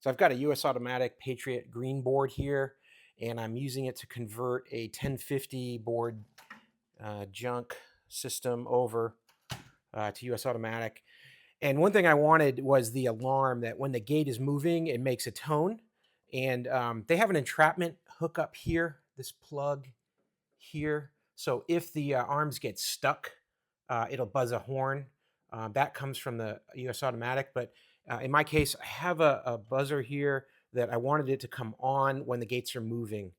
So I've got a USAutomatic Patriot green board here, and I'm using it to convert a 1050 board junk system over to USAutomatic. And one thing I wanted was the alarm that when the gate is moving, it makes a tone. And they have an entrapment hook up here, this plug here. So if the arms get stuck, it'll buzz a horn. That comes from the USAutomatic. But in my case, I have a buzzer here that I wanted it to come on when the gates are moving,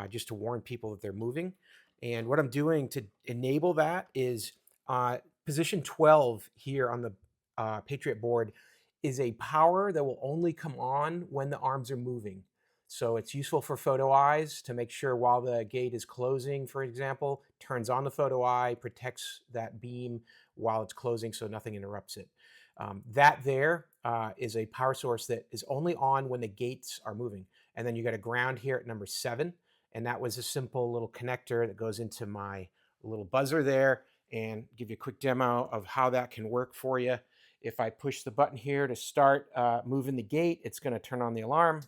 just to warn people that they're moving. And what I'm doing to enable that is position 12 here on the Patriot board is a power that will only come on when the arms are moving. So it's useful for photo eyes to make sure while the gate is closing, for example, turns on the photo eye, protects that beam while it's closing so nothing interrupts it. That there is a power source that is only on when the gates are moving. And then you got a ground here at number 7. And that was a simple little connector that goes into my little buzzer there, and give you a quick demo of how that can work for you. If I push the button here to start moving the gate, it's going to turn on the alarm.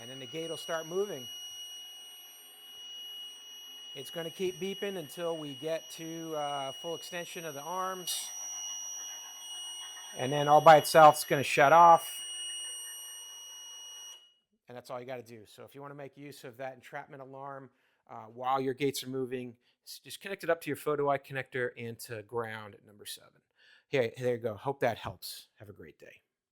And then the gate will start moving. It's going to keep beeping until we get to full extension of the arms. And then all by itself, it's going to shut off. And that's all you got to do. So if you want to make use of that entrapment alarm while your gates are moving, just connect it up to your photo eye connector and to ground at number 7. Here, there you go. Hope that helps. Have a great day.